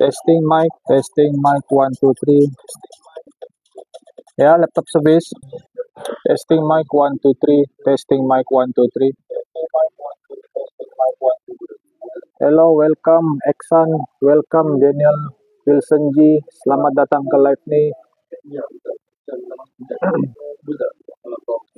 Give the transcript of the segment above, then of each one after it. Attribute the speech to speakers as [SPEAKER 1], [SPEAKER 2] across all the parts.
[SPEAKER 1] Testing mic 1 2 3. Ya, laptop service. Testing mic 1 2 3. Testing mic 1 2 3. Hello, welcome Eksan, welcome Daniel Wilson G. Selamat datang ke live nih.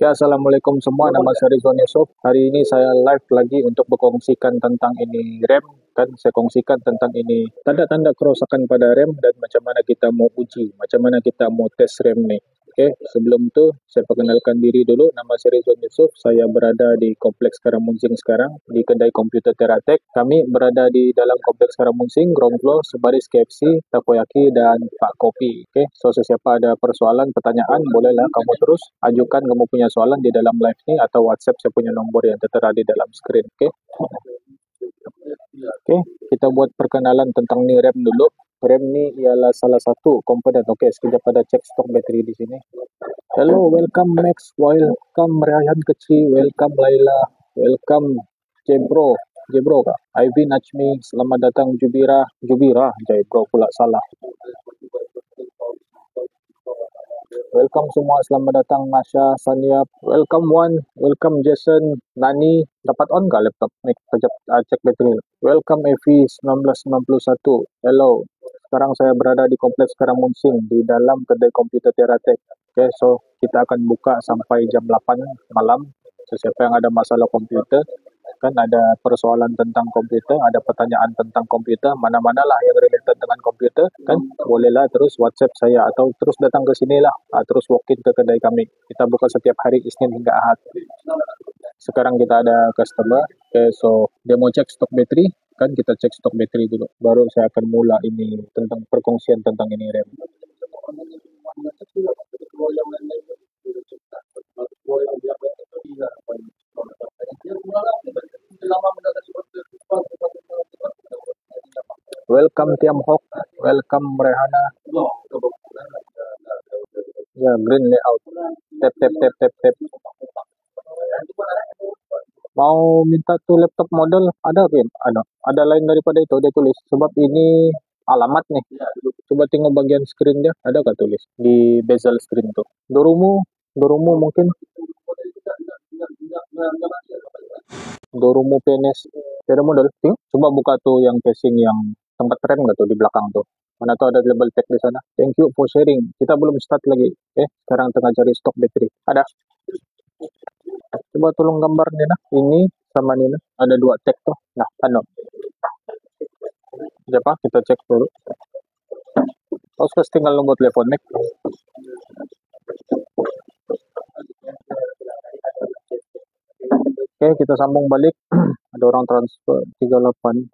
[SPEAKER 1] Ya, assalamualaikum semua. Nama saya Rizwan Yusuf. Hari ini saya live lagi untuk berkongsikan tentang ini RAM. Kan saya kongsikan tentang ini tanda-tanda kerosakan pada RAM dan macam mana kita mau uji, macam mana kita mau tes RAM nih. Oke, sebelum itu saya perkenalkan diri dulu. Nama saya Rizwan Yusuf. Saya berada di Kompleks Karamuncing sekarang di kedai komputer Teratek. Kami berada di dalam Kompleks Karamuncing, ground floor, sebaris KFC, takoyaki dan Pak Kopi. Oke, so siapa ada persoalan, pertanyaan, bolehlah kamu terus ajukan kamu punya soalan di dalam live ini atau WhatsApp saya punya nomor yang tertera di dalam screen. Oke, kita buat perkenalan tentang ni RAM dulu. RAM ni ialah salah satu komponen. Okey, sekejap ada cek stok bateri di sini. Hello, welcome Max, welcome Rayhan Kecil, welcome Laila, welcome Jebro kah? Ivy Najmi, selamat datang Jubira, Jebro pula salah. Welcome semua, selamat datang Nasha, Saniap, welcome Wan, welcome Jason, Nani, dapat on kah laptop? Nih, sekejap cek bateri. Welcome Evi 1991, hello. Sekarang saya berada di Kompleks Karamuncing di dalam kedai komputer Teratek. Oke, so kita akan buka sampai jam 8 malam. So, siapa yang ada masalah komputer, kan ada persoalan tentang komputer, ada pertanyaan tentang komputer, mana-manalah yang related dengan komputer, kan bolehlah terus WhatsApp saya atau terus datang ke sini lah, terus walk-in ke kedai kami. Kita buka setiap hari Isnin hingga Ahad. Sekarang kita ada customer. Okay, so dia mau cek stok bateri, kan kita cek stok bateri dulu. Baru saya akan mula ini tentang perkongsian tentang ini RAM. Welcome Tiam Hok, welcome Rehana. Ya, green layout. Tap. Mau minta tuh laptop model ada kan? Ada lain daripada itu dia tulis. Sebab ini alamat nih. Coba tengok bagian screen dia, ada kah tulis di bezel screen tuh? Dorumu mungkin. Dorumu PNS. Ada model. Coba buka tuh yang casing yang tempat rem nggak tuh di belakang tuh. Mana tuh ada label tag di sana. Thank you for sharing. Kita belum start lagi. Sekarang tengah cari stok bateri. Ada. Coba tolong gambar nih nah. Ini sama ini nah. Ada dua tag tuh. Nah, Siapa? Kita cek dulu. Terus tinggal nomor telepon nih. Oke, kita sambung balik. Ada orang transfer 38.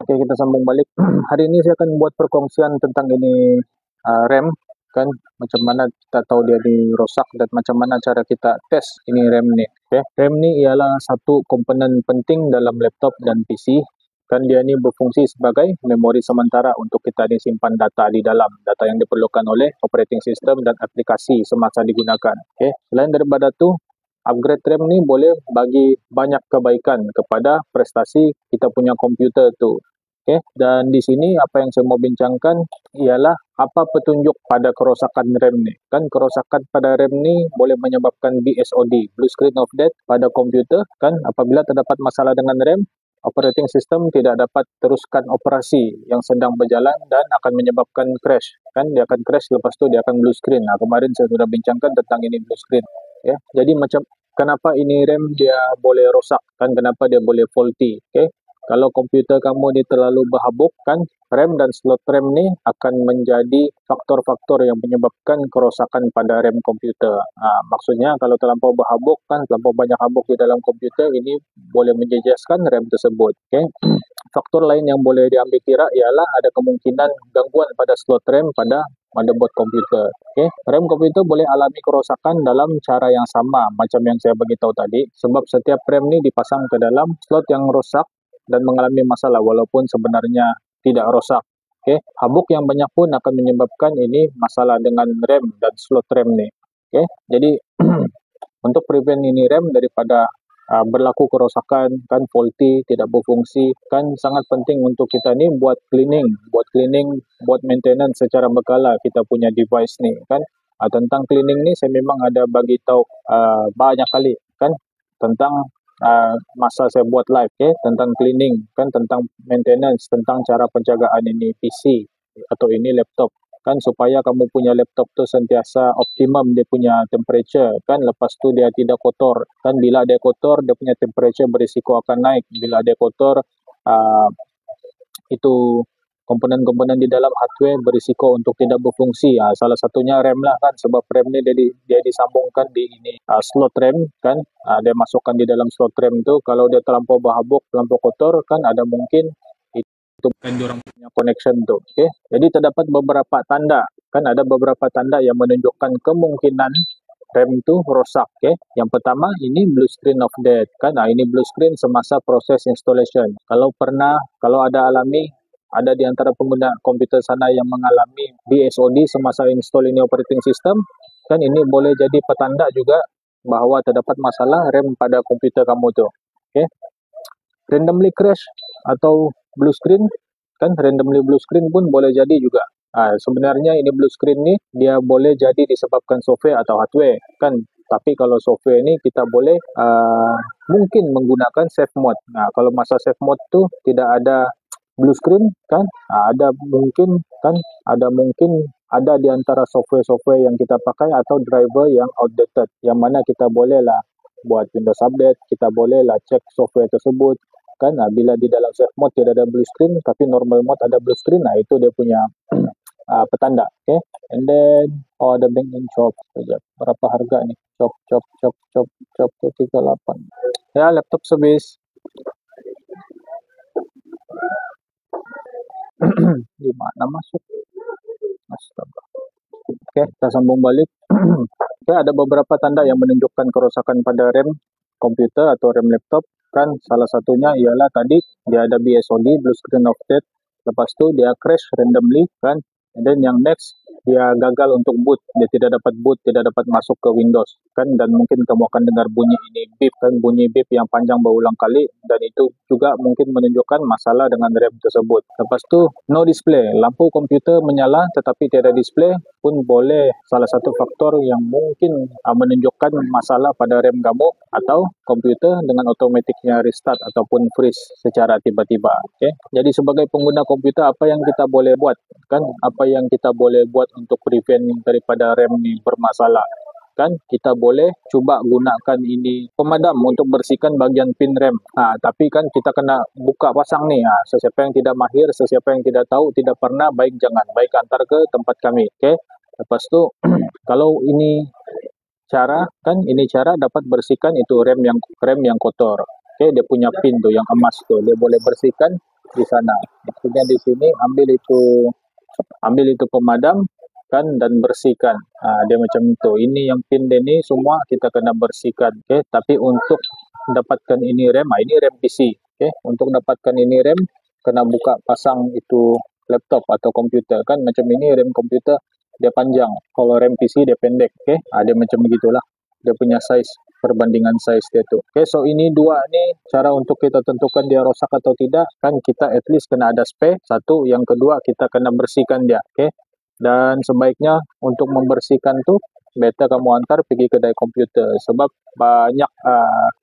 [SPEAKER 1] Oke, kita sambung balik. Hari ini saya akan buat perkongsian tentang ini RAM, kan macam mana kita tahu dia dirosak dan macam mana cara kita tes ini RAM nih. Oke, RAM ini ialah satu komponen penting dalam laptop dan PC. Kan dia ini berfungsi sebagai memori sementara untuk kita disimpan data di dalam, data yang diperlukan oleh operating system dan aplikasi semasa digunakan. Oke, selain daripada itu, upgrade RAM ni boleh bagi banyak kebaikan kepada prestasi kita punya komputer tu. Okay. Dan di sini apa yang saya mau bincangkan ialah apa petunjuk pada kerosakan RAM ni. Kan kerosakan pada RAM ni boleh menyebabkan BSOD, Blue Screen of Death pada komputer. Kan apabila terdapat masalah dengan RAM, operating system tidak dapat teruskan operasi yang sedang berjalan dan akan menyebabkan crash. Kan dia akan crash, lepas tu dia akan blue screen. Nah, kemarin saya sudah bincangkan tentang ini blue screen. Ya, jadi macam kenapa ini RAM dia boleh rosak, kan kenapa dia boleh faulty. Okay? Kalau komputer kamu ni terlalu berhabuk, kan RAM dan slot RAM ni akan menjadi faktor-faktor yang menyebabkan kerosakan pada RAM komputer. Maksudnya kalau terlampau berhabuk, kan terlampau banyak habuk di dalam komputer, ini boleh menjejaskan RAM tersebut. Okay? Faktor lain yang boleh diambil kira ialah ada kemungkinan gangguan pada slot RAM pada motherboard komputer. Okay? RAM komputer boleh alami kerosakan dalam cara yang sama macam yang saya beritahu tadi, sebab setiap RAM ni dipasang ke dalam slot yang rosak dan mengalami masalah walaupun sebenarnya tidak rosak. Okay? Habuk yang banyak pun akan menyebabkan ini masalah dengan RAM dan slot RAM ni. Okay? Jadi untuk prevent ini RAM daripada berlaku kerosakan, kan faulty, tidak berfungsi, kan sangat penting untuk kita ni buat cleaning, buat maintenance secara berkala kita punya device ni kan. Tentang cleaning ni saya memang ada bagi tahu banyak kali kan tentang masa saya buat live tentang cleaning kan, tentang maintenance, tentang cara penjagaan ini PC atau ini laptop kan, supaya kamu punya laptop tu sentiasa optimum dia punya temperature kan, lepas tu dia tidak kotor kan. Bila dia kotor dia punya temperature berisiko akan naik. Bila dia kotor itu komponen-komponen di dalam hardware berisiko untuk tidak berfungsi. Salah satunya RAM lah kan, sebab RAM ni dia disambungkan di ini slot RAM kan. Dia masukkan di dalam slot RAM tu, kalau dia terlampau berhabuk, terlampau kotor kan, ada mungkin itu kan diorang punya connection tu. Jadi terdapat beberapa tanda kan, ada beberapa tanda yang menunjukkan kemungkinan RAM tu rosak. Yang pertama ini blue screen of death kan. Ini blue screen semasa proses installation. Kalau ada alami, ada di antara pengguna komputer sana yang mengalami BSOD semasa install ini operating system kan, ini boleh jadi petanda juga bahawa terdapat masalah RAM pada komputer kamu tu. Randomly crash atau blue screen kan, randomly blue screen pun boleh jadi juga. Sebenarnya ini blue screen ni dia boleh jadi disebabkan software atau hardware kan, tapi kalau software ni kita boleh mungkin menggunakan safe mode. Kalau masa safe mode tu tidak ada blue screen kan, ada mungkin ada di antara software-software yang kita pakai atau driver yang outdated, yang mana kita boleh lah buat Windows update, kita boleh lah cek software tersebut kan. Bila di dalam safe mode tidak ada blue screen tapi normal mode ada blue screen, itu dia punya petanda. And then the bank in shop. Berapa harga ni? Shop 38. Ya, laptop service. Di mana masuk? Astaga. Kita sambung balik. Ada beberapa tanda yang menunjukkan kerosakan pada RAM komputer atau RAM laptop kan. Salah satunya ialah tadi dia ada BSOD, blue screen of death. Lepas tu dia crash randomly kan. And then yang next, dia gagal untuk boot, dia tidak dapat boot, tidak dapat masuk ke Windows kan. Dan mungkin kamu akan dengar bunyi ini beep kan, bunyi beep yang panjang berulang kali, dan itu juga mungkin menunjukkan masalah dengan RAM tersebut. Lepas tu no display, lampu komputer menyala tetapi tiada display pun boleh salah satu faktor yang mungkin menunjukkan masalah pada RAM kamu, atau komputer dengan otomatiknya restart ataupun freeze secara tiba-tiba. Jadi sebagai pengguna komputer, apa yang kita boleh buat kan, apa yang kita boleh buat untuk prevent daripada RAM ni bermasalah kan. Kita boleh cuba gunakan ini pemadam untuk bersihkan bahagian pin RAM. Tapi kan kita kena buka pasang ni. Sesiapa yang tidak mahir, sesiapa yang tidak tahu, tidak pernah, baik jangan, baik antar ke tempat kami. Lepas tu kalau ini cara dapat bersihkan itu RAM yang kotor. Dia punya pin tu yang emas tu, dia boleh bersihkan di sana. Maksudnya di sini ambil itu pemadam kan, dan bersihkan. Dia macam itu. Ini yang pin dia ni semua kita kena bersihkan. Tapi untuk dapatkan ini RAM, ini RAM PC. Untuk dapatkan ini RAM, kena buka pasang itu laptop atau komputer kan. Macam ini RAM komputer dia panjang, kalau RAM PC dia pendek. Dia macam begitulah, dia punya size, perbandingan size dia tu. So ini dua ni cara untuk kita tentukan dia rosak atau tidak kan. Kita at least kena ada spare satu, yang kedua kita kena bersihkan dia. Dan sebaiknya untuk membersihkan tu better kamu antar pergi kedai komputer, sebab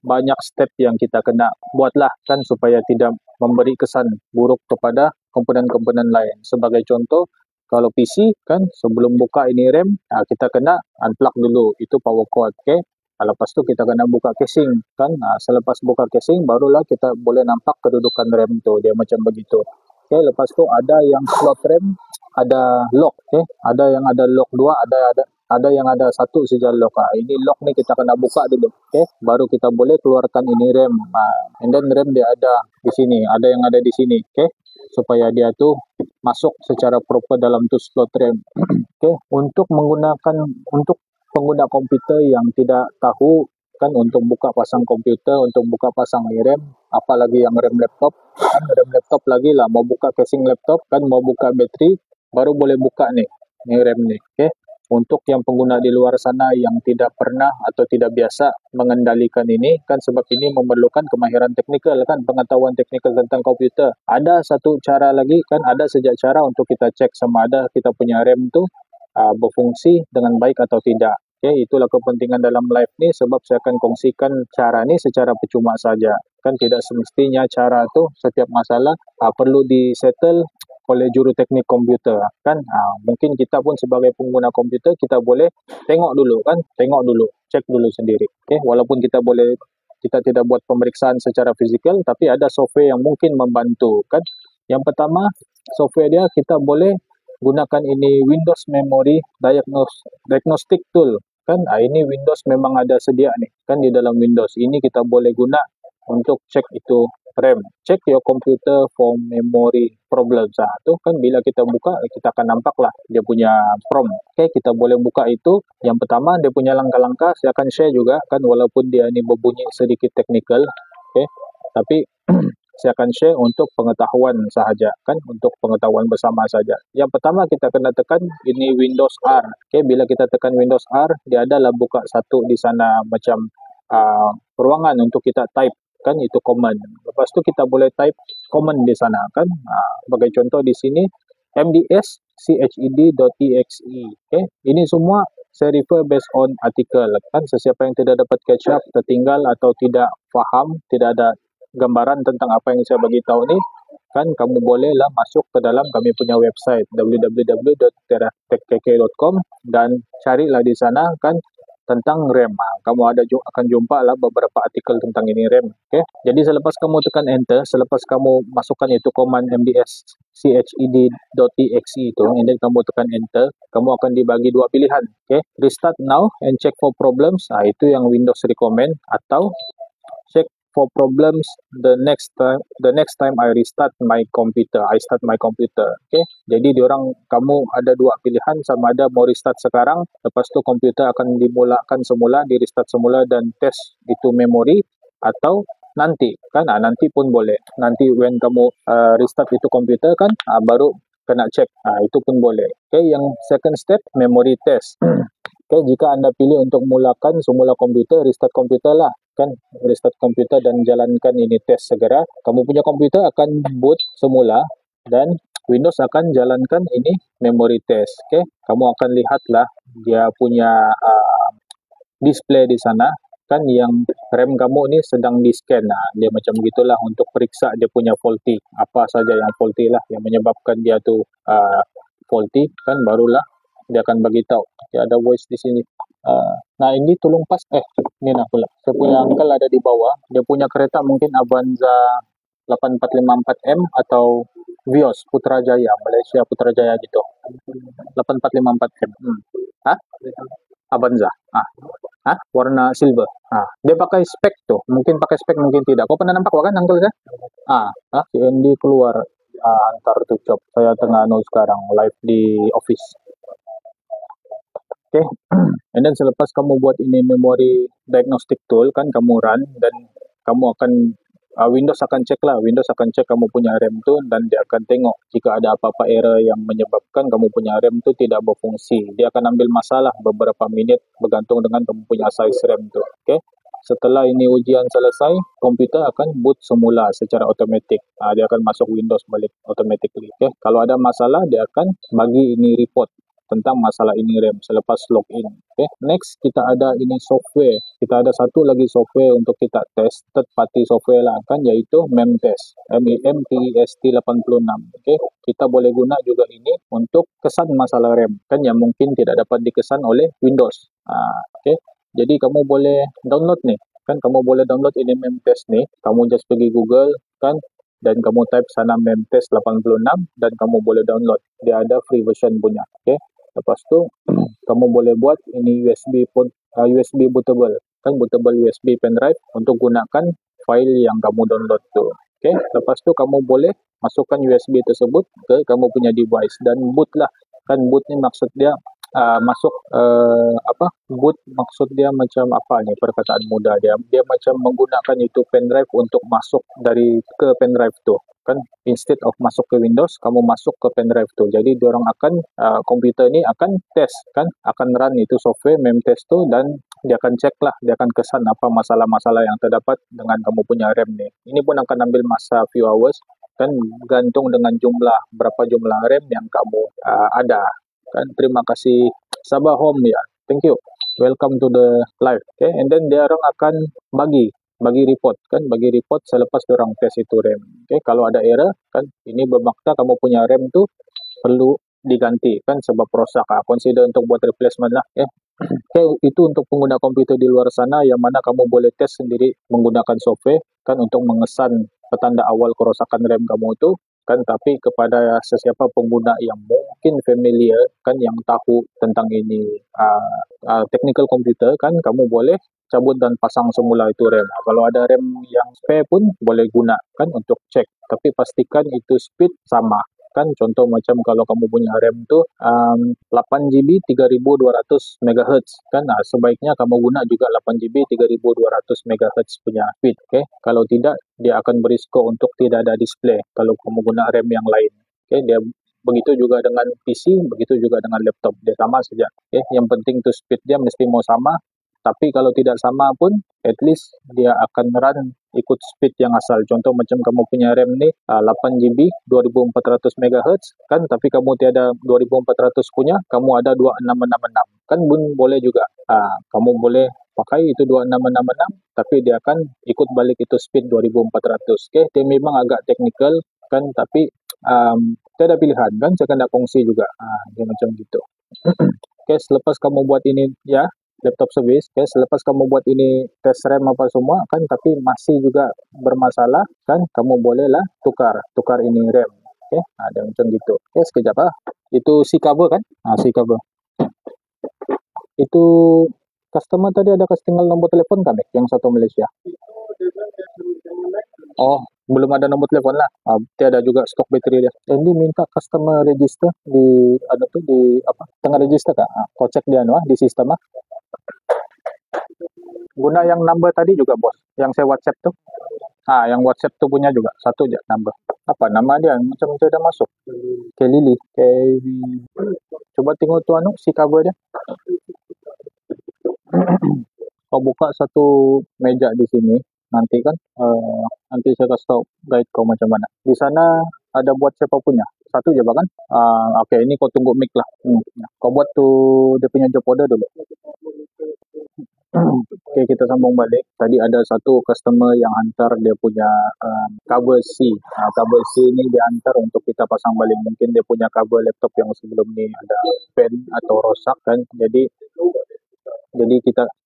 [SPEAKER 1] banyak step yang kita kena buatlah kan, supaya tidak memberi kesan buruk kepada komponen-komponen lain. Sebagai contoh, kalau PC kan, sebelum buka ini RAM, kita kena unplug dulu itu power cord. Lepas tu kita kena buka casing kan. Selepas buka casing barulah kita boleh nampak kedudukan RAM tu, dia macam begitu. Lepas tu ada yang slot RAM ada lock. Ada yang ada lock 2, ada yang ada satu saja lock. Ini lock ni kita kena buka dulu. Baru kita boleh keluarkan ini RAM. And then RAM dia ada di sini, ada yang ada di sini. Supaya dia tu masuk secara proper dalam tu slot RAM. Untuk pengguna komputer yang tidak tahu kan, untuk buka pasang komputer, untuk buka pasang RAM, apalagi yang RAM laptop kan, RAM laptop lagi lah, mau buka casing laptop kan, mau buka bateri baru boleh buka ni RAM ni. untuk yang pengguna di luar sana yang tidak pernah atau tidak biasa mengendalikan ini kan, sebab ini memerlukan kemahiran teknikal kan, pengetahuan teknikal tentang komputer. Ada satu cara lagi kan, ada sejak cara untuk kita cek sama ada kita punya RAM tu berfungsi dengan baik atau tidak. Okay, itulah kepentingan dalam live ni, sebab saya akan kongsikan cara ni secara percuma saja. Kan tidak semestinya cara tu setiap masalah perlu disettle oleh juru teknik komputer kan. Mungkin kita pun sebagai pengguna komputer kita boleh tengok dulu kan, cek dulu sendiri. Okay, walaupun kita tidak buat pemeriksaan secara fizikal, tapi ada software yang mungkin membantu kan. Yang pertama, software dia kita boleh gunakan ini Windows Memory Diagnostic Tool kan. Ini Windows memang ada sedia nih kan, di dalam Windows ini kita boleh guna untuk cek itu RAM. Check your computer for memory problems. Itu kan bila kita buka, kita akan nampak lah dia punya prompt. Okay, kita boleh buka itu. Yang pertama, dia punya langkah-langkah. Saya akan share juga kan, walaupun dia ini berbunyi sedikit teknikal. Okay, tapi saya akan share untuk pengetahuan sahaja kan, untuk pengetahuan bersama saja. Yang pertama kita kena tekan ini Windows R. Okay, bila kita tekan Windows R, dia adalah buka satu di sana macam ruangan untuk kita type kan, itu command. Lepas tu kita boleh type command di sana kan. Sebagai contoh di sini mds.ched.exe. Okay, ini semua saya refer based on artikel kan. Sesiapa yang tidak dapat catch up, tertinggal atau tidak faham, tidak ada gambaran tentang apa yang saya bagi tahu ni kan, kamu bolehlah masuk ke dalam kami punya website www.teratechkk.com dan carilah di sana kan tentang RAM. Kamu akan jumpa lah beberapa artikel tentang ini RAM. Okay? Jadi selepas kamu tekan enter, selepas kamu masukkan itu command mds.ched.exe itu, dan kamu tekan enter, kamu akan dibagi dua pilihan. Okay? Restart now and check for problems. Itu yang Windows recommend, atau check for problems the next time I restart my computer. Okay? Jadi kamu ada dua pilihan, sama ada mau restart sekarang, lepas tu komputer akan dimulakan semula, di restart semula dan test itu memori, atau nanti kan. Nanti pun boleh. Nanti when kamu restart itu komputer kan, baru kena cek. Itu pun boleh. Okay, yang second step memory test. Okay, jika Anda pilih untuk mulakan semula komputer, restart komputer lah kan, restart komputer dan jalankan ini tes segera. Kamu punya komputer akan boot semula dan Windows akan jalankan ini memory test. Okay, kamu akan lihatlah dia punya display di sana kan, yang RAM kamu ini sedang di scan. Dia macam gitulah untuk periksa dia punya faulty, apa saja yang faulty lah yang menyebabkan dia tu faulty kan, barulah dia akan bagi tahu. Dia ada voice di sini. Nah ini tolong pas. Ini nak pula. Saya punya uncle ada di bawah. Dia punya kereta mungkin Avanza 8454M atau Vios Putrajaya, Malaysia Putrajaya gitu. 8454M. Avanza. Warna silver. Dia pakai spek tuh. Mungkin pakai spek, mungkin tidak. Kau pernah nampak kan uncle kan? Si Andy keluar antar tu job. Saya tengah sekarang live di office. Okay, and then selepas kamu buat ini memory diagnostic tool kan, kamu run dan kamu akan Windows akan cek lah. Windows akan cek kamu punya RAM tu, dan dia akan tengok jika ada apa-apa error yang menyebabkan kamu punya RAM tu tidak berfungsi. Dia akan ambil masalah beberapa minit bergantung dengan kamu punya size RAM tu. Okay, setelah ini ujian selesai, komputer akan boot semula secara otomatik. Dia akan masuk Windows balik automatically. Okay, kalau ada masalah dia akan bagi ini report tentang masalah ini RAM selepas login. Okay. Next, kita ada ini software. Kita ada satu lagi software untuk kita test, third party software lah kan, yaitu MEMTest. MEMTEST 86. Okay. Kita boleh guna juga ini untuk kesan masalah RAM kan, yang mungkin tidak dapat dikesan oleh Windows. Okay. Jadi kamu boleh download nih kan, kamu boleh download ini MEMTest nih. Kamu just pergi Google kan, dan kamu type sana MEMTest 86 dan kamu boleh download. Dia ada free version punya. Okay. Lepas tu kamu boleh buat ini USB bootable kan, bootable USB pen drive untuk gunakan file yang kamu download tu. Okay. Lepas tu kamu boleh masukkan USB tersebut ke kamu punya device dan boot lah kan. Boot ni maksud dia masuk boot, maksud dia macam apa ni perkataan mudah dia macam menggunakan itu pendrive untuk masuk ke pendrive tu kan, instead of masuk ke Windows kamu masuk ke pendrive tu. Jadi diorang akan komputer ni akan test kan, akan run itu software memtest tu, dan dia akan cek lah, dia akan kesan apa masalah-masalah yang terdapat dengan kamu punya RAM ni. Ini pun akan ambil masa few hours kan, gantung dengan berapa jumlah RAM yang kamu ada kan. Terima kasih Sabah Home ya, thank you, welcome to the live. Okay, and then dia orang akan bagi report kan, bagi report selepas orang test itu RAM. Okay, kalau ada error kan, ini bermakna kamu punya RAM tu perlu diganti kan sebab rosak. Consider untuk buat replacement lah ya. Okay, itu untuk pengguna komputer di luar sana yang mana kamu boleh test sendiri menggunakan software kan untuk mengesan petanda awal kerosakan RAM kamu itu kan. Tapi kepada sesiapa pengguna yang mungkin familiar kan, yang tahu tentang ini technical komputer kan, kamu boleh cabut dan pasang semula itu RAM. Kalau ada RAM yang spare pun boleh guna kan untuk cek, tapi pastikan itu speed sama kan. Contoh macam kalau kamu punya RAM tu 8GB 3200 MHz kan, sebaiknya kamu guna juga 8GB 3200 MHz punya speed. Okay, kalau tidak dia akan berisiko untuk tidak ada display kalau kamu guna RAM yang lain. Okay, dia begitu juga dengan PC, begitu juga dengan laptop, dia sama saja. Okay, yang penting tu speed dia mesti mau sama. Tapi kalau tidak sama pun, at least dia akan run ikut speed yang asal. Contoh macam kamu punya RAM ni 8GB 2400 MHz kan, tapi kamu tiada 2400 punya, kamu ada 2666 kan pun boleh juga. Kamu boleh pakai itu 2666, tapi dia akan ikut balik itu speed 2400. Okay, dia memang agak teknikal kan, tapi tiada pilihan kan, saya kena kongsi juga. Dia macam gitu. Okay, selepas kamu buat ini ya, laptop service, okay, selepas kamu buat ini tes RAM apa semua kan, tapi masih juga bermasalah kan, kamu bolehlah tukar ini RAM. Okay, ada macam gitu. Okay, sekejap itu si cover kan, si cover itu customer tadi ada kasih tinggal nombor telefon kami yang satu Malaysia. Oh, belum ada nomor telepon lah. Tiada juga stok bateri dia. Andy minta customer register di tengah register kah? Kau cek dia di sistem Guna yang number tadi juga bos, yang saya WhatsApp tuh. Yang WhatsApp tuh punya juga satu aja number. Apa nama dia? Macam sudah masuk. Kelly. Coba tengok tuh si cover dia. Kau buka satu meja di sini nanti kan, nanti saya kasih tahu guide kau macam mana. Di sana ada buat siapa punya? Satu je kan? Oke, ini kau tunggu mic lah. Kau buat tuh dia punya job order dulu. Oke, kita sambung balik. Tadi ada satu customer yang hantar dia punya cover C. Cover C ini dia hantar untuk kita pasang balik. Mungkin dia punya cover laptop yang sebelum ni ada fan atau rosak kan. Jadi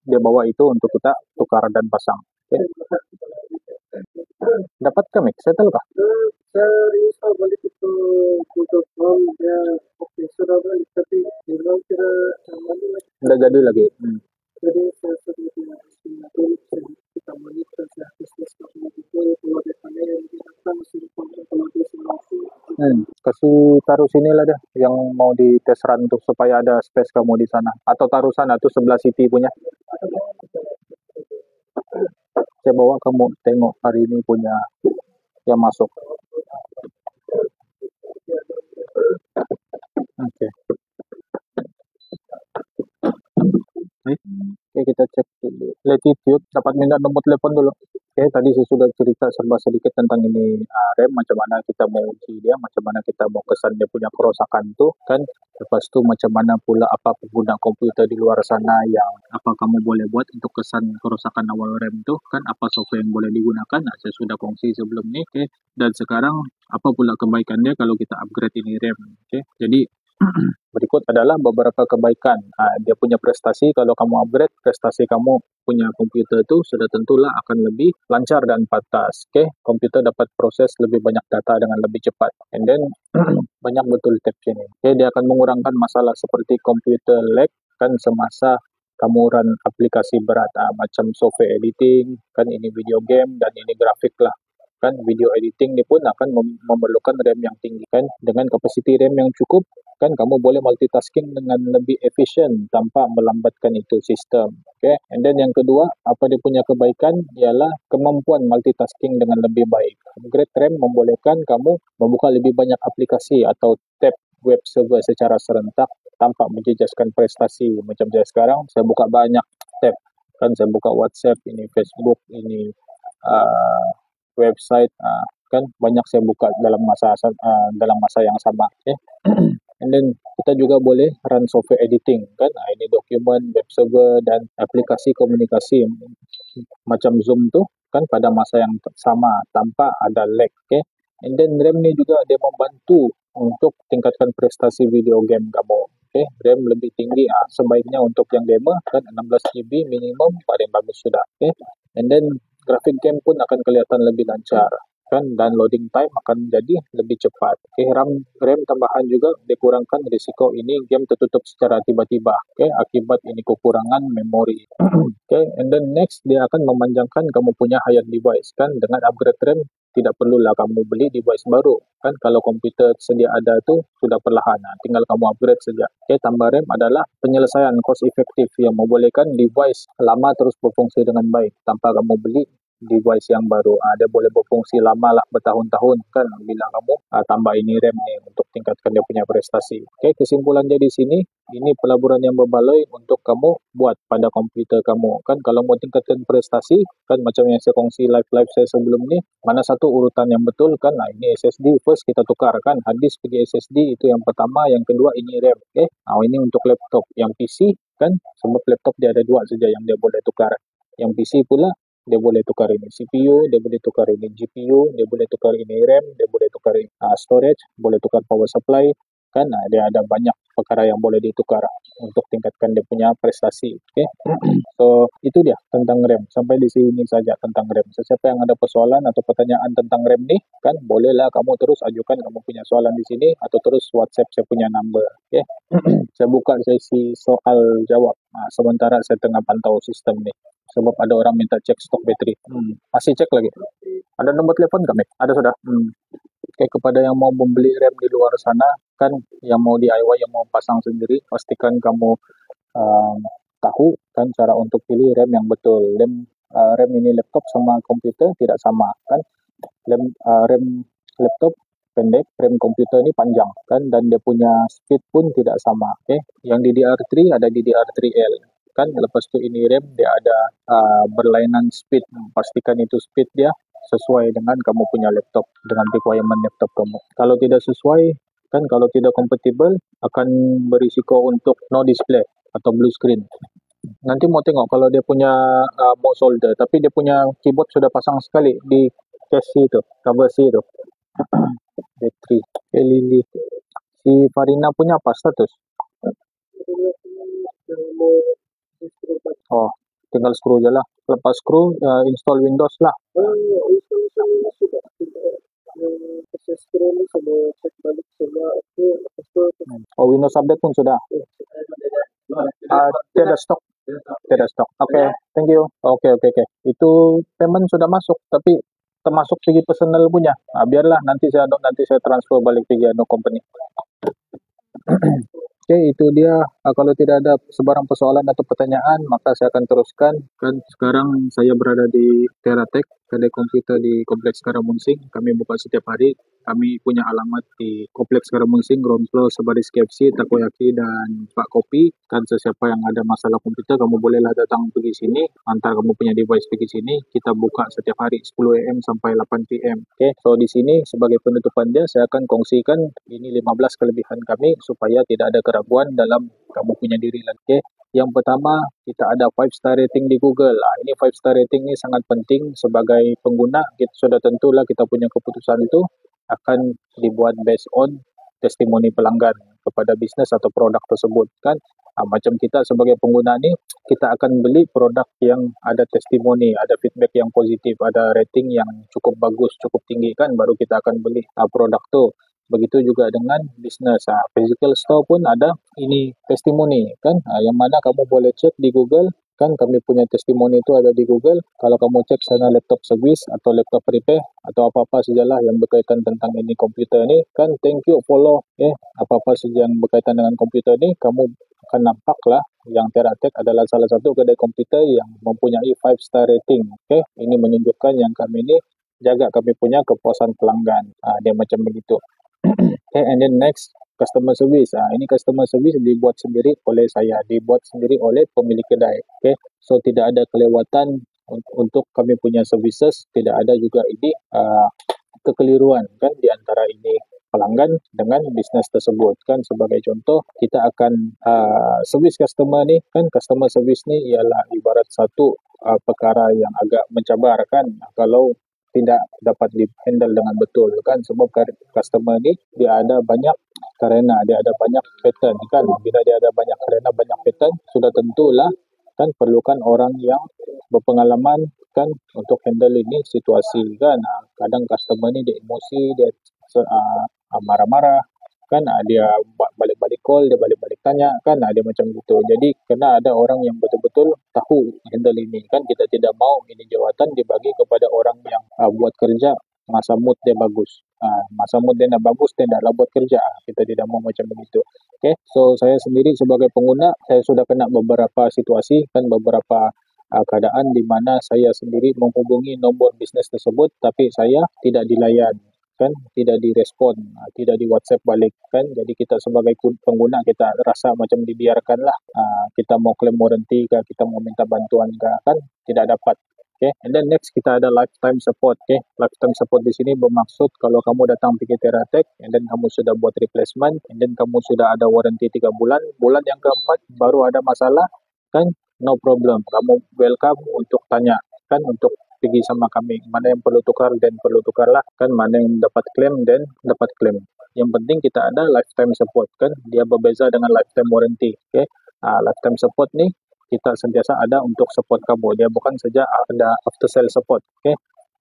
[SPEAKER 1] dia bawa itu untuk kita tukar dan pasang. Okay. Dapat kah mic? Settle kah? Saya risau balik itu untuk dia sudah balik, tapi dia kira udah jadi lagi. Jadi saya sudah kita monitor bisnis itu kalau dia panggil yang kita mesti kasih taruh sini lah deh yang mau di tes run tuh supaya ada space kamu di sana, atau taruh sana tuh sebelah City punya. Saya bawa kamu tengok hari ini punya yang masuk. Oke. Oke, kita cek dulu. Latitude, dapat minta nomor telepon dulu. Oke, tadi saya sudah cerita serba sedikit tentang ini RAM, macam mana kita mau uji dia, macam mana kita mau kesan dia punya kerosakan tuh kan. Lepas tu macam mana pula apa pengguna komputer di luar sana yang apa kamu boleh buat untuk kesan kerosakan awal RAM tuh kan, apa software yang boleh digunakan. Saya sudah kongsi sebelum ni. Oke, dan sekarang apa pula kebaikannya kalau kita upgrade ini RAM. Oke, jadi berikut adalah beberapa kebaikan. Dia punya prestasi, kalau kamu upgrade, prestasi kamu punya komputer itu sudah tentulah akan lebih lancar dan pantas. Okay? Komputer dapat proses lebih banyak data dengan lebih cepat. And then, banyak betul tips ini. Okay? Dia akan mengurangkan masalah seperti komputer lag, kan semasa kamu run aplikasi berat, macam software editing, kan ini video game, dan ini grafik lah. Kan video editing ni pun akan memerlukan RAM yang tinggi kan, dengan kapasiti RAM yang cukup kan kamu boleh multitasking dengan lebih efisien tanpa melambatkan itu sistem. Okay. And then yang kedua, apa dia punya kebaikan ialah kemampuan multitasking dengan lebih baik. Upgrade RAM membolehkan kamu membuka lebih banyak aplikasi atau tab web server secara serentak tanpa menjejaskan prestasi. Macam saya sekarang, saya buka banyak tab. Kan saya buka WhatsApp, ini Facebook, ini website, kan banyak saya buka dalam masa yang sama. Okay. And then kita juga boleh run software editing kan, ini dokumen, web server dan aplikasi komunikasi macam Zoom tu kan pada masa yang sama tanpa ada lag. Okay. And then RAM ni juga dia membantu untuk tingkatkan prestasi video game kamu. Okay. RAM lebih tinggi sebaiknya untuk yang gamer kan 16 GB minimum paling bagus sudah. Okay. And then grafik game pun akan kelihatan lebih lancar kan, dan loading time akan jadi lebih cepat. Okay, RAM tambahan juga dikurangkan risiko ini game tertutup secara tiba-tiba. Okay, akibat ini kekurangan memori. Okay, and then next dia akan memanjangkan kamu punya high-end device kan, dengan upgrade RAM tidak perlulah kamu beli device baru kan, kalau komputer sedia ada tu sudah perlahan, tinggal kamu upgrade saja. Okay, tambah RAM adalah penyelesaian cost efektif yang membolehkan device lama terus berfungsi dengan baik tanpa kamu beli device yang baru. Dia boleh berfungsi lama lah, bertahun-tahun kan bila kamu tambah ini RAM ni untuk tingkatkan dia punya prestasi. Okay, kesimpulan dia di sini, ini pelaburan yang berbaloi untuk kamu buat pada komputer kamu kan. Kalau mau tingkatkan prestasi kan, macam yang saya kongsi live saya sebelum ni, mana satu urutan yang betul kan. Ini SSD first kita tukar kan, hard disk pergi SSD itu yang pertama, yang kedua ini RAM. Okay, ini untuk laptop. Yang PC kan, sebab laptop dia ada dua saja yang dia boleh tukar. Yang PC pula dia boleh tukar ini CPU, dia boleh tukar ini GPU, dia boleh tukar ini RAM, dia boleh tukar ini storage, boleh tukar power supply kan. Dia ada banyak perkara yang boleh ditukar untuk tingkatkan dia punya prestasi. Okay. So itu dia tentang RAM. Sampai di sini saja tentang RAM. Sesiapa yang ada persoalan atau pertanyaan tentang RAM ni kan, bolehlah kamu terus ajukan kamu punya soalan di sini atau terus WhatsApp saya punya number. Okay. Saya buka sesi soal jawab sementara saya tengah pantau sistem ni, sebab ada orang minta cek stok bateri. Masih cek lagi. Ada nombor telepon kami? Ada sudah. Okay, kepada yang mau membeli RAM di luar sana kan, yang mau DIY, yang mau pasang sendiri, pastikan kamu tahu kan cara untuk pilih RAM yang betul. RAM ini laptop sama komputer tidak sama kan. RAM laptop pendek, RAM komputer ini panjang kan, dan dia punya speed pun tidak sama. Okay. Yang DDR3 ada DDR3L kan, lepas tu ini RAM dia ada berlainan speed. Pastikan itu speed dia sesuai dengan kamu punya laptop, dengan requirement laptop kamu. Kalau tidak sesuai kan, kalau tidak compatible, akan berisiko untuk no display atau blue screen. Nanti mau tengok kalau dia punya mau solder, tapi dia punya keyboard sudah pasang sekali di case C itu, cover C itu. Bateri. Lili. Si Farina punya apa status? Oh, tinggal screw je lah. Lepas screw, install Windows lah. Oh, Windows update pun sudah. Tiada stok. Tiada stok. Oke, thank you. Oke. Itu payment sudah masuk, tapi termasuk pergi personal punya. Biarlah nanti saya transfer balik pergi company. Oke, itu dia. Kalau tidak ada sebarang persoalan atau pertanyaan, maka saya akan teruskan. Kan sekarang saya berada di Teratek, kedai komputer di Kompleks Karamunsing. Kami buka setiap hari. Kami punya alamat di Kompleks Karamunsing, ground floor sebaris KFC, Takoyaki, dan Pak Kopi. Kan sesiapa yang ada masalah komputer, kamu bolehlah datang pergi sini. Antar kamu punya device pergi sini. Kita buka setiap hari 10 AM sampai 8 PM. Oke, so di sini sebagai penutupan dia, saya akan kongsikan ini 15 kelebihan kami supaya tidak ada keraguan dalam kamu punya diri lagi. Okay. Yang pertama, kita ada 5-star rating di Google. Ini 5-star rating ini sangat penting sebagai pengguna. Kita sudah tentulah kita punya keputusan itu akan dibuat based on testimoni pelanggan kepada bisnes atau produk tersebut kan. Macam kita sebagai pengguna ni, kita akan beli produk yang ada testimoni, ada feedback yang positif, ada rating yang cukup bagus, cukup tinggi kan, baru kita akan beli produk tu. Begitu juga dengan bisnes. Physical store pun ada ini testimoni kan, yang mana kamu boleh cek di Google kan, kami punya testimoni itu ada di Google. Kalau kamu cek sana laptop service atau laptop repair atau apa-apa sajalah yang berkaitan tentang ini komputer ni kan, thank you follow apa-apa saja yang berkaitan dengan komputer ni, kamu akan nampak lah yang TerraTech adalah salah satu kedai komputer yang mempunyai 5 star rating. Ini menunjukkan yang kami ni jaga kami punya kepuasan pelanggan. Dia macam begitu. And then next, customer service. Ini customer service dibuat sendiri oleh saya, dibuat sendiri oleh pemilik kedai. So tidak ada kelewatan untuk kami punya services, tidak ada juga ini kekeliruan kan di antara ini pelanggan dengan bisnes tersebut kan. Sebagai contoh, kita akan service customer ni kan, customer service ni ialah ibarat satu perkara yang agak mencabar kan kalau tidak dapat di-handle dengan betul kan, sebab customer ni dia ada banyak karena dia ada banyak pattern kan. Bila dia ada banyak karena banyak pattern, sudah tentulah kan perlukan orang yang berpengalaman kan untuk handle ini situasi kan. Kadang customer ni dia emosi, dia marah-marah kan, dia balik-balik call, dia balik-balik tanya kan, dia macam gitu. Jadi kena ada orang yang betul-betul tahu handle ini kan. Kita tidak mau ini jawatan dibagi kepada orang yang buat kerja masa mood dia bagus. Masa mood dia nak bagus, dia naklah buat kerja. Kita tidak mau macam begitu. So saya sendiri sebagai pengguna, saya sudah kena beberapa situasi kan, beberapa keadaan di mana saya sendiri menghubungi nombor bisnes tersebut tapi saya tidak dilayan kan, tidak direspon, tidak di WhatsApp balik kan. Jadi kita sebagai pengguna kita rasa macam dibiarkanlah. Kita mau claim warranty ke, kita mau minta bantuan ke kan, tidak dapat. And then next kita ada lifetime support. Lifetime support di sini bermaksud kalau kamu datang pergi TerraTech and then kamu sudah buat replacement and then kamu sudah ada warranty 3 bulan, bulan yang keempat baru ada masalah kan, no problem, kamu welcome untuk tanya kan, untuk pergi sama kami, mana yang perlu tukar dan perlu tukarlah kan, mana yang dapat claim dan dapat claim. Yang penting kita ada lifetime support kan, dia berbeza dengan lifetime warranty. Lifetime support ni kita sentiasa ada untuk support kamu, dia bukan saja ada after sale support.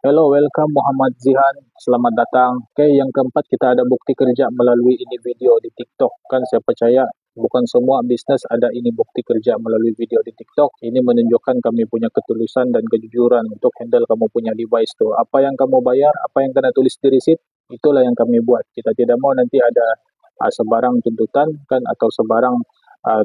[SPEAKER 1] Hello, welcome Muhammad Zihan, selamat datang. Yang keempat kita ada bukti kerja melalui ini video di TikTok kan. Saya percaya bukan semua bisnes ada ini bukti kerja melalui video di TikTok. Ini menunjukkan kami punya ketulusan dan kejujuran untuk handle kamu punya device tu. Apa yang kamu bayar, apa yang kena tulis di receipt, itulah yang kami buat. Kita tidak mau nanti ada sebarang tuntutan kan, atau sebarang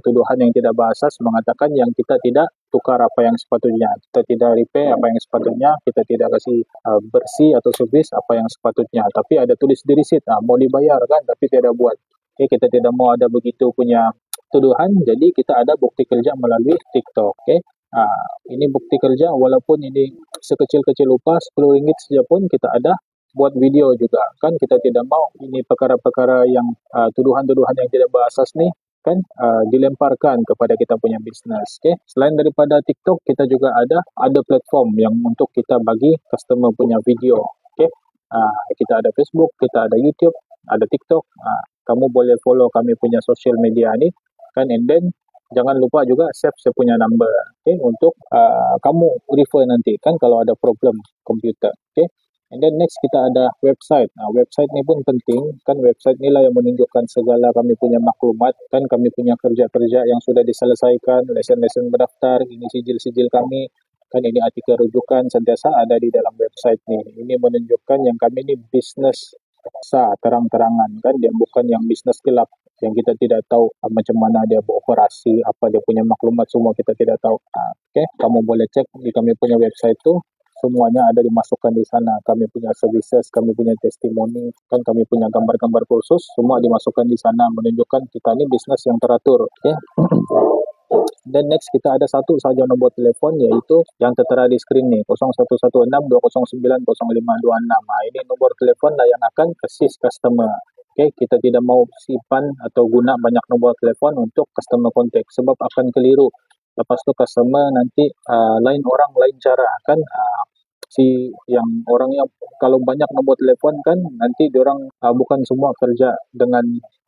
[SPEAKER 1] tuduhan yang tidak berasas mengatakan yang kita tidak tukar apa yang sepatutnya, kita tidak repair apa yang sepatutnya, kita tidak kasih bersih atau servis apa yang sepatutnya, tapi ada tulis di receipt, mau dibayar kan, tapi tidak buat. Kita tidak mau ada begitu punya tuduhan, jadi kita ada bukti kerja melalui TikTok. Ini bukti kerja, walaupun ini sekecil-kecil upah RM10 saja pun kita ada buat video juga kan. Kita tidak mau ini perkara-perkara yang tuduhan-tuduhan yang tidak berasas ni kan dilemparkan kepada kita punya bisnes. Selain daripada TikTok, kita juga ada platform yang untuk kita bagi customer punya video. Kita ada Facebook, kita ada YouTube, ada TikTok. Kamu boleh follow kami punya social media ni kan, and then jangan lupa juga save saya punya number untuk kamu refer nanti kan kalau ada problem komputer. And then next kita ada website. Website ni pun penting kan, website ni lah yang menunjukkan segala kami punya maklumat kan, kami punya kerja-kerja yang sudah diselesaikan, lesen-lesen berdaftar, ini sijil-sijil kami kan, ini artikel rujukan sentiasa ada di dalam website ni. Ini menunjukkan yang kami ni bisnes sah, terang-terangan kan, dia bukan yang bisnes gelap yang kita tidak tahu macam mana dia beroperasi, apa dia punya maklumat semua kita tidak tahu. Kamu boleh cek di kami punya website tu, semuanya ada dimasukkan di sana. Kami punya services, kami punya testimoni, kan kami punya gambar-gambar kursus, semua dimasukkan di sana, menunjukkan kita ni bisnes yang teratur. Dan next kita ada satu saja nombor telefon, yaitu yang tertera di skrin ni, 0116-209-0526. Ini nombor telefon lah yang akan assist customer. Kita tidak mau simpan atau guna banyak nombor telefon untuk customer contact, sebab akan keliru. Lepas tu customer nanti lain orang lain cara kan, si yang orang yang kalau banyak nombor telefon kan, nanti diorang bukan semua kerja dengan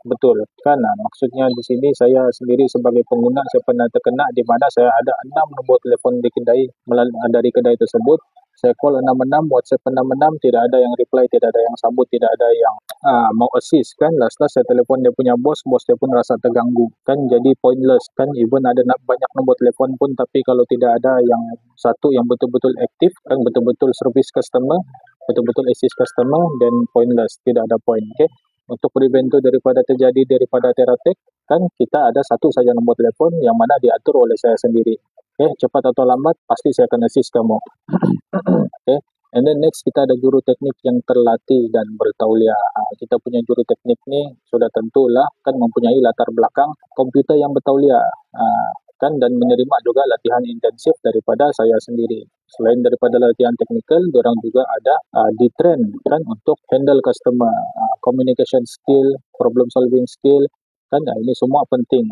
[SPEAKER 1] betul kan. Maksudnya di sini saya sendiri sebagai pengguna, saya pernah terkena di mana saya ada 6 nombor telefon di kedai, dari kedai tersebut. saya call 66, WhatsApp 66, tidak ada yang reply, tidak ada yang sambut, tidak ada yang mau assist kan. Last saya telepon dia punya bos dia pun rasa terganggu kan, jadi pointless kan. Even ada banyak nombor telepon pun, tapi kalau tidak ada yang satu yang betul-betul aktif kan, betul-betul service customer, betul-betul assist customer, dan pointless, tidak ada point. Okay, untuk prevent itu daripada terjadi daripada teratek kan, kita ada satu saja nombor telepon yang mana diatur oleh saya sendiri. Okay, cepat atau lambat pasti saya akan assist kamu. Okay, and then next kita ada juru teknik yang terlatih dan bertauliah. Kita punya juru teknik ni sudah tentulah kan mempunyai latar belakang komputer yang bertauliah kan, dan menerima juga latihan intensif daripada saya sendiri. Selain daripada latihan teknikal, diorang juga ada di-train kan untuk handle customer, communication skill, problem solving skill kan. Ini semua penting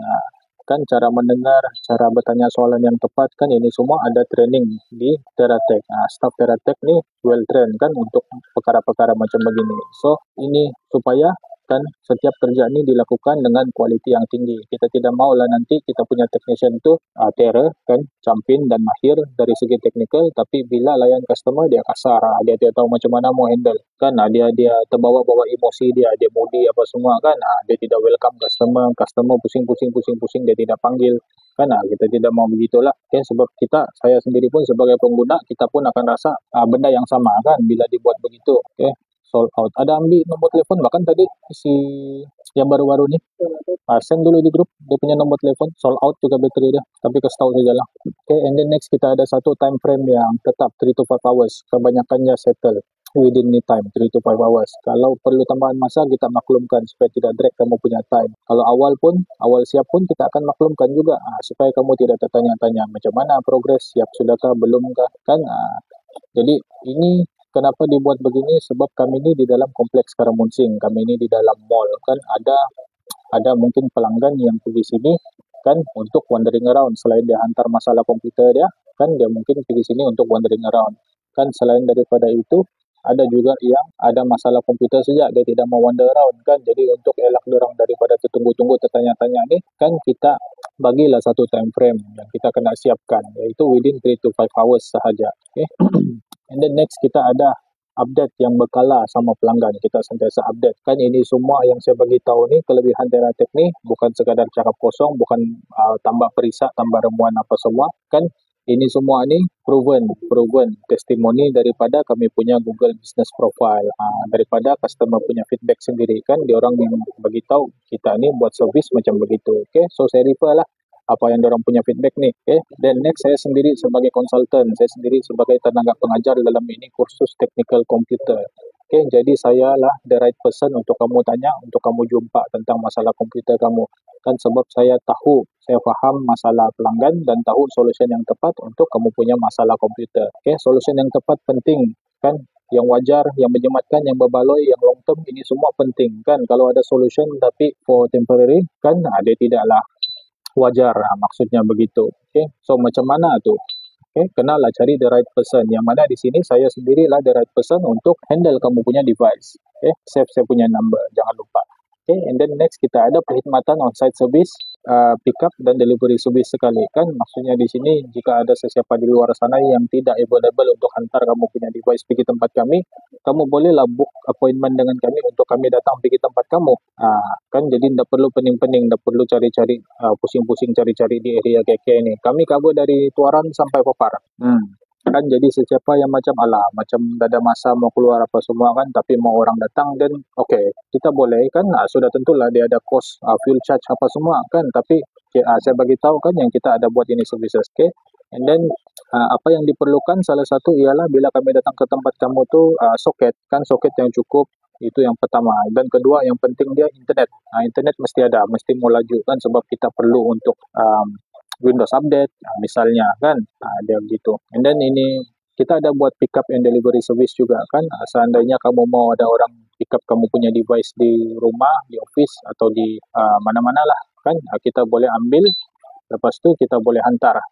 [SPEAKER 1] kan, cara mendengar, cara bertanya soalan yang tepat kan, ini semua ada training di Teratek. Staff Teratek ni well trained kan untuk perkara-perkara macam begini. So ini supaya kan setiap kerja ini dilakukan dengan kualiti yang tinggi. Kita tidak maulah nanti kita punya technician tu terror kan, campin dan mahir dari segi teknikal, tapi bila layan customer dia kasar, dia tidak tahu macam mana mau handle kan, dia terbawa-bawa emosi, dia moody apa semua kan, dia tidak welcome customer pusing dia tidak panggil kan. Kita tidak mau begitulah. Okay, sebab saya sendiri pun sebagai pengguna, kita pun akan rasa benda yang sama kan bila dibuat begitu. Okay, sold out. Ada ambil nombor telefon, bahkan tadi si yang baru-baru ni send dulu di grup dia punya nombor telefon, sold out juga bateri dia, tapi kasih tahu saja lah. Okay, and then next kita ada satu time frame yang tetap 3 to 5 hours, kebanyakannya settle within the time 3 to 5 hours. Kalau perlu tambahan masa, kita maklumkan supaya tidak drag kamu punya time. Kalau awal siap pun kita akan maklumkan juga supaya kamu tidak tertanya-tanya macam mana progres, siap sudahkah, belumkah kan. Jadi ini kenapa dibuat begini, sebab kami ini di dalam kompleks Karamunsing, kami ini di dalam mall kan, ada mungkin pelanggan yang pergi sini kan untuk wandering around. Selain dia hantar masalah komputer dia kan, dia mungkin pergi sini untuk wandering around kan. Selain daripada itu, ada juga yang ada masalah komputer saja, dia tidak mau wander around kan. Jadi untuk elak orang daripada tertunggu-tunggu, tertanya-tanya ni kan, kita bagilah satu time frame yang kita kena siapkan, iaitu within 3 to 5 hours sahaja. Okay. And then next kita ada update yang berkala sama pelanggan, kita sentiasa update kan. Ini semua yang saya bagi tahu ni, kelebihan Teratek ni bukan sekadar cakap kosong, bukan tambah perisak, tambah remuan apa semua kan. Ini semua ni proven testimoni daripada kami punya Google Business Profile, daripada customer punya feedback sendiri kan. Diorang yang bagi tahu kita ni buat service macam begitu. Okay, so saya refer lah apa yang diorang punya feedback ni. Okay, then next saya sendiri sebagai konsultan, saya sendiri sebagai tenaga pengajar dalam ini kursus technical computer. Okay, jadi saya lah the right person untuk kamu tanya, untuk kamu jumpa tentang masalah komputer kamu kan, sebab saya faham masalah pelanggan dan tahu solution yang tepat untuk kamu punya masalah komputer. Okay, solution yang tepat penting kan, yang wajar, yang menyematkan, yang berbaloi, yang long term, ini semua penting kan. Kalau ada solution tapi for temporary kan, dia tidaklah wajar, maksudnya begitu. Okay, so macam mana tu? Okay, kenalah cari the right person, yang mana di sini saya sendirilah the right person untuk handle kamu punya device. Okay, save saya punya number, jangan lupa. Okay, and then next kita ada perkhidmatan on-site service, pick-up dan delivery service sekali kan. Maksudnya di sini jika ada sesiapa di luar sana yang tidak available untuk hantar kamu punya device pergi tempat kami, kamu bolehlah book appointment dengan kami untuk kami datang pergi tempat kamu. Kan, jadi tidak perlu pening-pening, tidak perlu cari-cari, pusing-pusing cari-cari di area KK ini. Kami cover dari Tuaran sampai Popar. Kan, jadi sesiapa yang macam tak ada masa mau keluar apa semua kan, tapi mau orang datang, dan okay, kita boleh kan, sudah tentulah dia ada cost, fuel charge apa semua kan, tapi saya bagi tahu kan yang kita ada buat ini services. Okay, and then apa yang diperlukan, salah satu ialah bila kami datang ke tempat kamu tu, soket yang cukup, itu yang pertama. Dan kedua yang penting dia internet. Internet mesti ada, mesti mau laju kan, sebab kita perlu untuk Windows update misalnya kan, dia begitu. And then ini kita ada buat pick up and delivery service juga kan. Seandainya kamu mau ada orang pick up kamu punya device di rumah, di office atau di mana-mana lah kan, kita boleh ambil, lepas tu kita boleh hantar.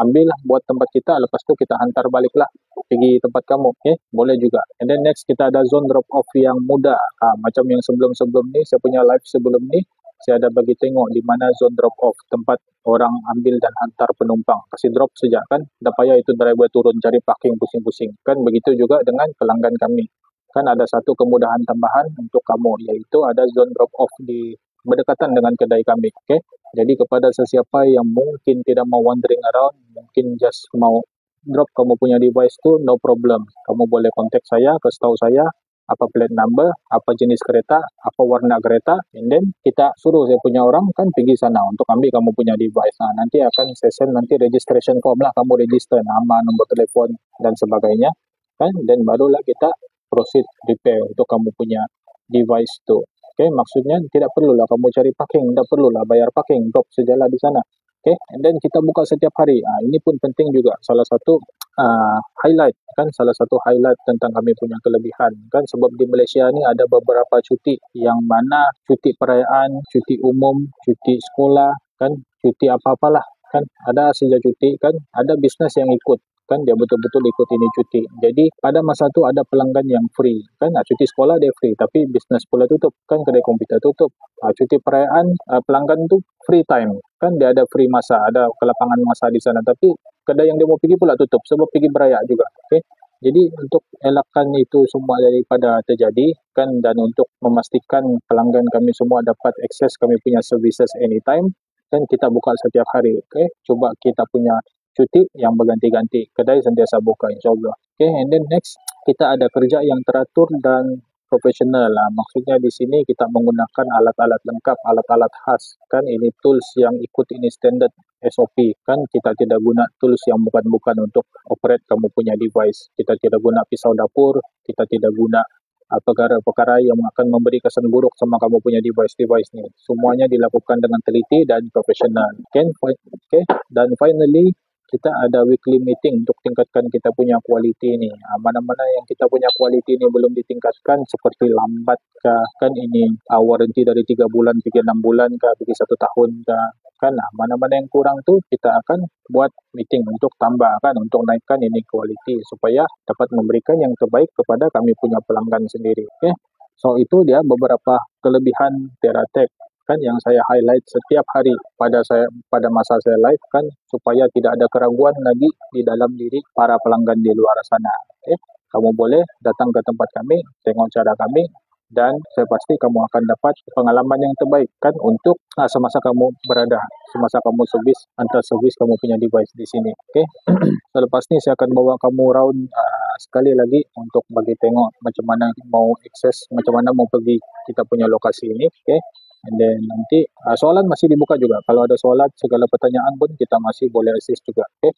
[SPEAKER 1] Ambil buat tempat kita, lepas tu kita hantar baliklah pergi tempat kamu. Okay, boleh juga. And then next kita ada zone drop off yang mudah, macam yang sebelum-sebelum ni, saya punya live sebelum ni saya ada bagi tengok di mana zone drop off, tempat orang ambil dan hantar penumpang. Kasih drop saja kan, tak payah itu driver turun cari parking pusing-pusing. Kan begitu juga dengan pelanggan kami. Kan ada satu kemudahan tambahan untuk kamu, yaitu ada zone drop off di berdekatan dengan kedai kami. Okay? Jadi kepada sesiapa yang mungkin tidak mau wandering around, mungkin just mau drop kamu punya device tu, no problem. Kamu boleh kontak saya, kasih tahu saya apa plate number, apa jenis kereta, apa warna kereta, and then kita suruh saya punya orang kan pergi sana untuk ambil kamu punya device. Nah, nanti akan session nanti registration form lah, kamu register nama, nombor telefon dan sebagainya kan, dan barulah kita proceed repair untuk kamu punya device tu. Okay, maksudnya tidak perlulah kamu cari parking, tidak perlulah bayar parking, drop sajalah di sana. Okay, and then kita buka setiap hari. Ini pun penting juga. Salah satu highlight kan, salah satu highlight tentang kami punya kelebihan kan, sebab di Malaysia ni ada beberapa cuti yang mana cuti perayaan, cuti umum, cuti sekolah kan, cuti apa-apalah kan, ada saja cuti kan, ada bisnes yang ikut kan, dia betul-betul ikut ini cuti. Jadi pada masa tu ada pelanggan yang free kan, cuti sekolah dia free tapi bisnes pula tutup kan, kedai komputer tutup. Cuti perayaan pelanggan tu free time kan, dia ada free masa, ada kelapangan masa di sana, tapi kedai yang dia mau pergi pula tutup sebab pergi beraya juga. Okay? Jadi untuk elakkan itu semua daripada terjadi kan, dan untuk memastikan pelanggan kami semua dapat akses kami punya services anytime kan, kita buka setiap hari. Okay? Coba kita punya cuti yang berganti-ganti, kedai sentiasa buka insyaAllah. Okay, and then next kita ada kerja yang teratur dan profesional lah. Maksudnya di sini kita menggunakan alat-alat lengkap, alat-alat khas kan, ini tools yang ikut ini standard SOP kan, kita tidak guna tools yang bukan-bukan untuk operate kamu punya device. Kita tidak guna pisau dapur, kita tidak guna perkara-perkara yang akan memberi kesan buruk sama kamu punya device ni. Semuanya dilakukan dengan teliti dan profesional. Okay, dan finally kita ada weekly meeting untuk tingkatkan kita punya quality ni. Mana-mana yang kita punya quality ni belum ditingkatkan, seperti lambat kah, kan ini warranty dari 3 bulan pergi 6 bulan kah, pergi 1 tahun kah, kan mana-mana yang kurang tu kita akan buat meeting untuk tambah kan, untuk naikkan ini quality supaya dapat memberikan yang terbaik kepada kami punya pelanggan sendiri. Okay? So itu dia beberapa kelebihan TeraTech kan yang saya highlight setiap hari pada masa saya live kan, supaya tidak ada keraguan lagi di dalam diri para pelanggan di luar sana. Okay? Kamu boleh datang ke tempat kami, tengok cara kami, dan saya pasti kamu akan dapat pengalaman yang terbaik kan untuk semasa kamu berada, semasa kamu antar servis kamu punya device di sini. Okay? Selepas ni saya akan bawa kamu round sekali lagi untuk bagi tengok macam mana mau akses, macam mana mau pergi kita punya lokasi ini. Okay? And then nanti soalan masih dibuka juga. Kalau ada soalan, segala pertanyaan pun kita masih boleh assist juga. Okay?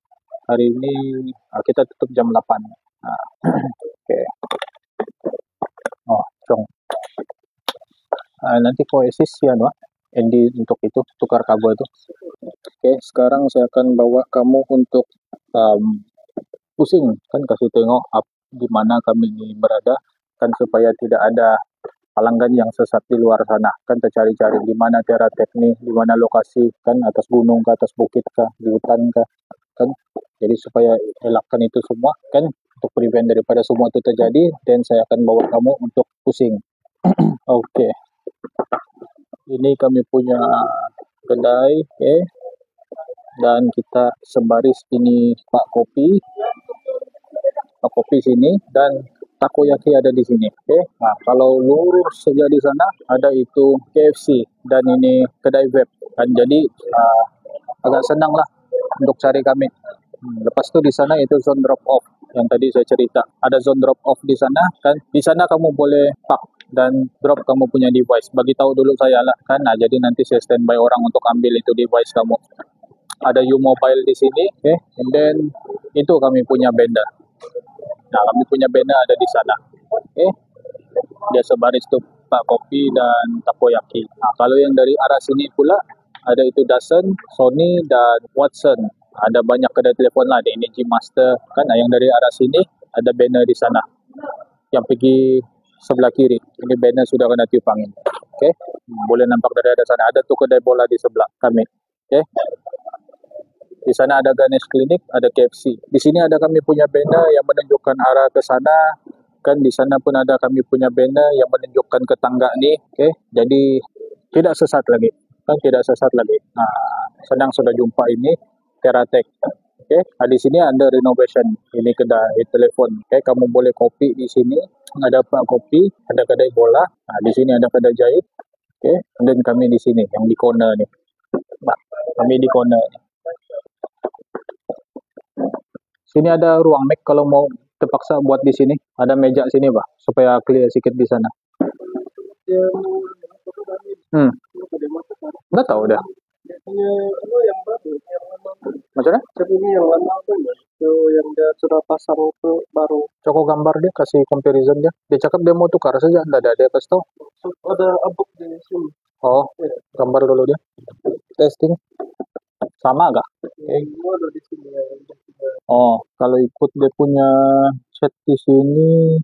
[SPEAKER 1] Hari ini kita tutup jam 8. Okay. Cong. Nanti kau assist ya, Andy untuk itu, tukar kabel itu. Okay, sekarang saya akan bawa kamu untuk pusing kan, kasih tengok di mana kami ini berada kan, supaya tidak ada pelanggan yang sesat di luar sana kan, tercari-cari di mana TeraTech ni, di mana lokasi kan, atas gunung ke atas bukit ke, di hutan ke kan. Jadi supaya elakkan itu semua kan, untuk prevent daripada semua itu terjadi, dan saya akan bawa kamu untuk pusing. Okay. Ini kami punya kedai, okay. Dan kita sebaris ini Pak Kopi sini, dan takoyaki ada di sini. Okay. Nah, kalau lurus saja di sana ada itu KFC dan ini kedai vape kan, jadi agak senang lah untuk cari kami. Lepas tu di sana itu zone drop off yang tadi saya cerita. Ada zone drop off di sana kan. Di sana kamu boleh park dan drop kamu punya device. Bagi tahu dulu saya lah kan. Nah, jadi nanti saya standby orang untuk ambil itu device kamu. Ada U-Mobile di sini, okay. And then itu kami punya banner. Nah, kami punya banner ada di sana. Okay. Dia sebaris tu Pak Kopi dan takoyaki. Nah, kalau yang dari arah sini pula ada itu Dyson, Sony dan Watson. Ada banyak kedai telefon lah, ada Energy Master kan. Nah, yang dari arah sini ada banner di sana. Yang pergi sebelah kiri, ini banner sudah kena tiup angin. Okay. Boleh nampak dari arah sana. Ada tu kedai bola di sebelah kami. Okay. Di sana ada Ganesh Clinic, ada KFC. Di sini ada kami punya banner yang menunjukkan arah ke sana. Kan di sana pun ada kami punya banner yang menunjukkan ke tangga ni. Okay. Jadi tidak sesat lagi, kan tidak sesat lagi. Nah, senang sudah jumpa ini Teratech. Oke, nah, di sini ada renovation, ini kedai telepon. Oke, kamu boleh kopi di sini, ada pak kopi, ada kedai bola. Nah, di sini ada kedai jahit. Oke, dan kami di sini yang di corner nih. Nah, kami di corner. Sini ada ruang mic kalau mau terpaksa buat di sini. Ada meja sini, Pak, supaya clear sedikit di sana. Hmm, nggak tahu dah. Maksudnya?
[SPEAKER 2] Ini yang lama tuh ya, itu yang dia sudah pasang itu baru.
[SPEAKER 1] Coko gambar dia, kasih comparison dia. Dia cakap dia mau tukar saja, nggak ada dia kasih tahu.
[SPEAKER 2] Ada abuk di sini.
[SPEAKER 1] Oh, gambar dulu dia. Testing. Sama gak?
[SPEAKER 2] Ini ada di sini ya.
[SPEAKER 1] Oh, kalau ikut dia punya chat di sini.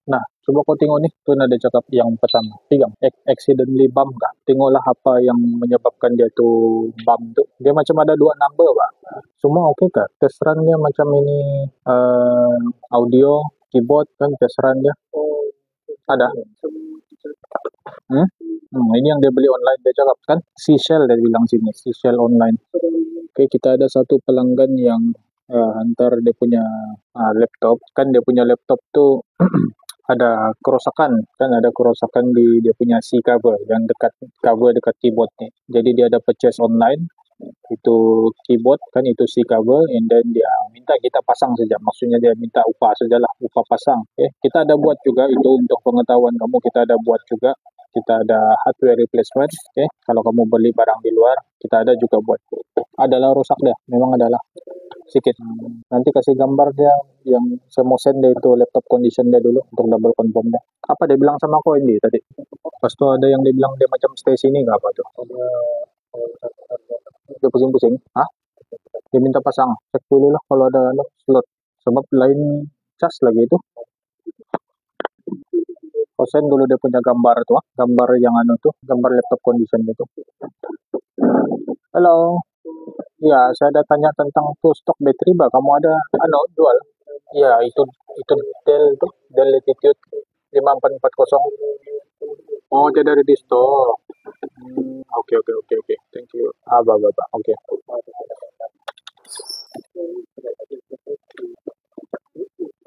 [SPEAKER 1] Nah, coba kau tengok nih, tuh ada cakap yang pertama. Pegang, accidentally bump kah? Tengoklah apa yang menyebabkan dia tuh bump tuh. Dia macam ada dua number, Pak. Semua oke kah? Test run dia macam ini audio, keyboard kan test run dia. Ada. Ini yang dia beli online, dia cakap kan Seashell, dia bilang sini Seashell online. Oke, kita ada satu pelanggan yang hantar dia punya laptop, kan dia punya laptop tuh ada kerusakan, kan ada kerusakan di dia punya C cover yang dekat cover dekat keyboard nih. Jadi dia ada purchase online itu keyboard kan, itu C cover, and then dia minta kita pasang saja, maksudnya dia minta upah sajalah, upah pasang. Kita ada buat juga itu, untuk pengetahuan kamu, kita ada buat juga, kita ada hardware replacement. Kalau kamu beli barang di luar, kita ada juga buat. Adalah rusak dia, memang adalah sedikit. Nanti kasih gambar dia yang saya mau send dia itu laptop condition dia dulu untuk double confirm dia. Apa dia bilang sama aku ini tadi? Pas tuh ada yang dia bilang dia macam stay sini nggak apa tuh? Dia pusing-pusing. Hah? Dia minta pasang. Cek dulu lah kalau ada slot. Sebab lain cas lagi itu. Kau send dulu dia punya gambar tuh, gambar yang anu tuh, gambar laptop condition itu. Halo. Ya, saya ada tanya tentang tuh stok battery, Mbak. Kamu ada jual? Ya, itu Dell tuh, Dell Latitude 5440. Oh, dia dari di store. Oke, oke, oke, oke. Thank you. Bapak. Oke.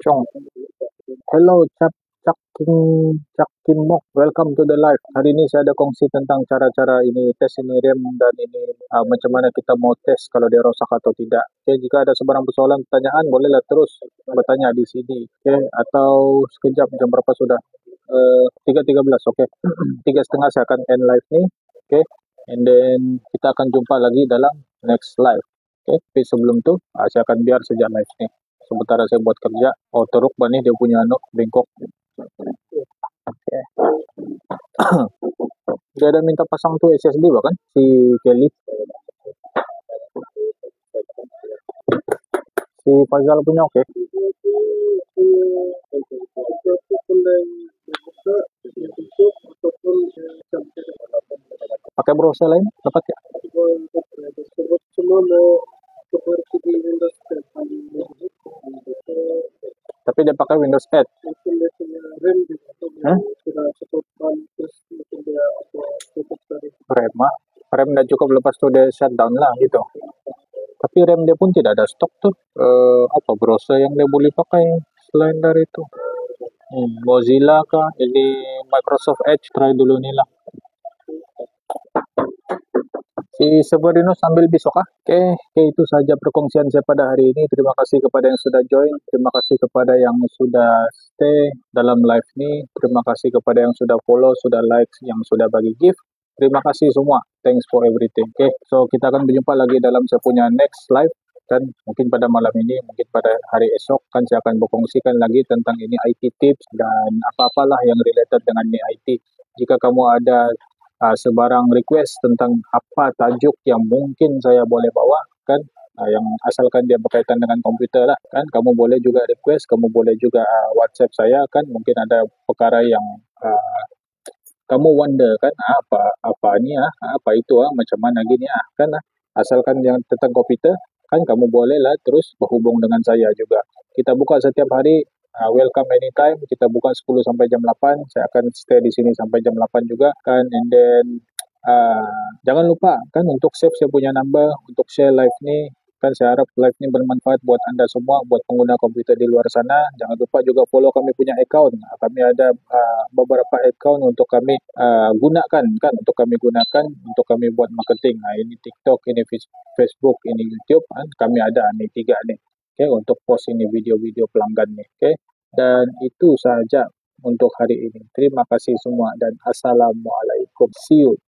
[SPEAKER 1] Chong. Hello, Cak Kimok. Welcome to the live. Hari ini saya ada kongsi tentang cara-cara ini tes ini RAM dan ini macam mana kita mau tes kalau dia rosak atau tidak. Jika ada sebarang persoalan, pertanyaan, bolehlah terus bertanya di sini. Atau sekejap, jam berapa sudah? 3.13, oke. 3.30 saya akan end live nih. And then kita akan jumpa lagi dalam next live. Tapi sebelum itu, saya akan biar sejak live nih. Sementara saya buat kerja, teruk banget dia punya bengkok. Dia ada minta pasang tuh SSD bahkan si Kelly. Si Faisal punya oke. Pakai browser lain dapat ya? Tapi dia pakai Windows 8. RAM udah cukup, lepas tuh dia shutdown lah gitu. Tapi RAM dia pun tidak ada stok tuh. Apa browser yang dia boleh pakai selain dari itu? Mozilla kah? Ini Microsoft Edge, try dulu nih lah. Si Severino sambil besok kah? Oke, itu saja perkongsian saya pada hari ini. Terima kasih kepada yang sudah join. Terima kasih kepada yang sudah stay dalam live ini. Terima kasih kepada yang sudah follow, sudah like, yang sudah bagi gift. Terima kasih semua. Thanks for everything. So kita akan berjumpa lagi dalam saya punya next live. Dan mungkin pada malam ini, mungkin pada hari esok, kan saya akan berkongsikan lagi tentang ini IT tips dan apa-apalah yang related dengan ini IT. Jika kamu ada sebarang request tentang apa tajuk yang mungkin saya boleh bawa, kan, yang asalkan dia berkaitan dengan komputer lah, kan, kamu boleh juga request, kamu boleh juga WhatsApp saya, kan, mungkin ada perkara yang kamu wonder, kan, apa ini apa itu macam mana gini kan, asalkan yang tentang komputer, kan, kamu bolehlah terus berhubung dengan saya juga. Kita buka setiap hari welcome anytime. Kita buka 10 sampai jam 8. Saya akan stay di sini sampai jam 8 juga kan. And then jangan lupa kan untuk save saya punya number untuk share live ni. Kan saya harap live ni bermanfaat buat anda semua, buat pengguna komputer di luar sana. Jangan lupa juga follow kami punya account. Kami ada beberapa account untuk kami gunakan kan, untuk kami gunakan untuk kami buat marketing. Ini TikTok, ini Facebook, ini YouTube kan. Kami ada nih 3 nih. Okay, untuk post ini video-video pelanggan nih. Okay, dan itu saja untuk hari ini. Terima kasih semua dan assalamualaikum. See you.